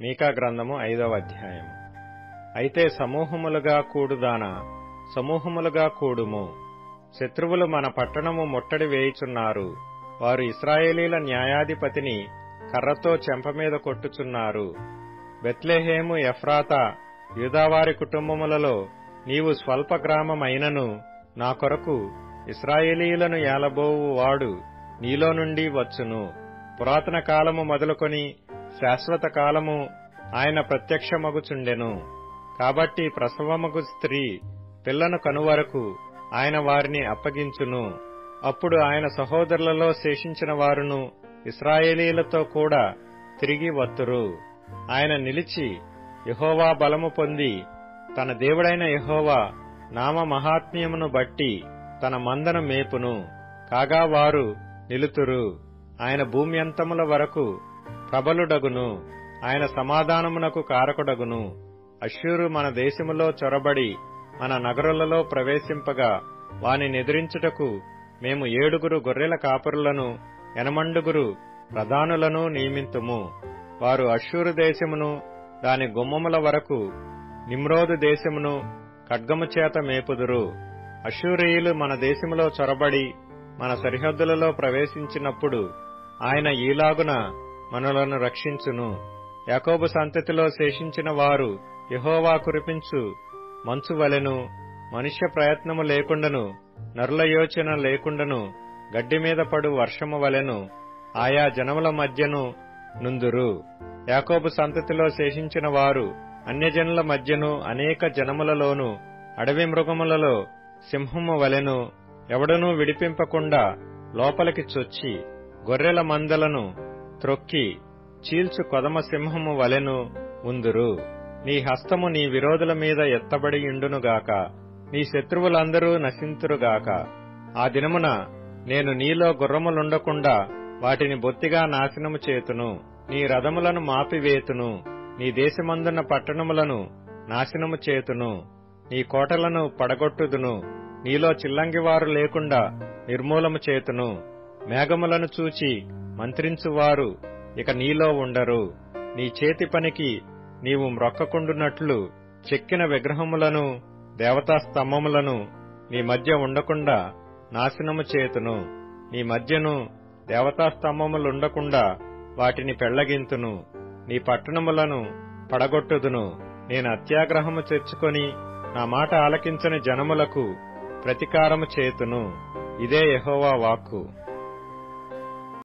మీకా గ్రంథము 5వ అధ్యాయము. అయితే సమూహములుగా కూడుదానా, సమూహములుగా కూడుము. శత్రువులు మన పట్టణము ముట్టడి వేయుచున్నారు. వారు ఇశ్రాయేలీల న్యాయాధిపతిని కర్రతో చెంపమీద కొట్టుచున్నారు. బెత్లెహేము ఎఫ్రాతా, యూదావారి కుటుంబములలో నీవు స్వల్ప గ్రామమైనను నా కొరకు ఇశ్రాయేలీయులను ఏలబోవు వాడు నీలో నుండి వచ్చును. పురాతన కాలము మొదలుకొని శాశ్వత కాలము ఆయన ప్రత్యక్షమగుచుండెను. కాబట్టి ప్రసవమగు స్త్రీ పిల్లను కనువరకు ఆయన వారిని అప్పగించును. అప్పుడు ఆయన సహోదరులలో శేషించిన వారును ఇశ్రాయేలీలతో కూడా తిరిగి వత్తురు. ఆయన నిలిచి యెహోవా బలము పొంది తన దేవుడైన యెహోవా నామ మహాత్మ్యమును బట్టి తన మందను మేపును. కాగా వారు నిలుతురు. ఆయన భూమి అంతముల వరకు ప్రబలుడగును. ఆయన సమాధానమునకు కారకుడగును. అష్షూరు మన దేశములో చొరబడి మన నగరులలో ప్రవేశింపగా వాని నెదిరించుటకు మేము 7 గొర్రెల కాపరులను 80 ప్రధానులను నియమింతుము. వారు అష్షూరు దేశమును దాని గుమ్మముల వరకు నిమ్రోదు దేశమును ఖడ్గము చేత మేపుదురు. అష్షూరీయులు మన దేశములో చొరబడి మన సరిహద్దులలో ప్రవేశించినప్పుడు ఆయన ఈలాగున మనలను రక్షించును. యాకోబు సంతతిలో శేషించిన వారు యెహోవా కురిపించు మంచు వలెను, మనుష్య ప్రయత్నము లేకుండను, నరుల యోచన లేకుండను గడ్డి మీద పడు వర్షము వలెను ఆయా జనముల మధ్యను నుందురు. యాకోబు సంతతిలో శేషించిన వారు అన్యజనుల మధ్యను అనేక జనములలోను అడవి మృగములలో సింహము వలెను ఎవడనూ విడిపింపకుండా లోపలికి చొచ్చి గొర్రెల మందలను త్రొక్కి చీల్చు కొదమ సింహము వలెను ఉందురు. నీ హస్తము నీ విరోధుల మీద ఎత్తబడియుండునుగాక. నీ శత్రువులందరూ నశింతురుగాక. ఆ దినమున నేను నీలో గుర్రములుండకుండా వాటిని బొత్తిగా నాశనము చేతును. నీ రథములను మాపివేతును. నీ దేశమందున్న పట్టణములను నాశనము చేతును. నీ కోటలను పడగొట్టుదును. నీలో చిల్లంగివారు లేకుండా నిర్మూలము చేతును. మేఘములను చూచి మంత్రించువారు ఇక నీలో ఉండరు. నీ చేతి పనికి నీవు మ్రొక్కకుండునట్లు చెక్కిన విగ్రహములను దేవతా స్తంభములను నీ మధ్య ఉండకుండా నాశనము చేతును. నీ మధ్యను దేవతా స్తంభములుండకుండా వాటిని పెళ్లగింతును. నీ పట్టణములను పడగొట్టుదును. నేను అత్యాగ్రహము తెచ్చుకొని నా మాట ఆలకించని జనములకు ప్రతీకారము చేతును. ఇదే యెహోవా వాక్కు.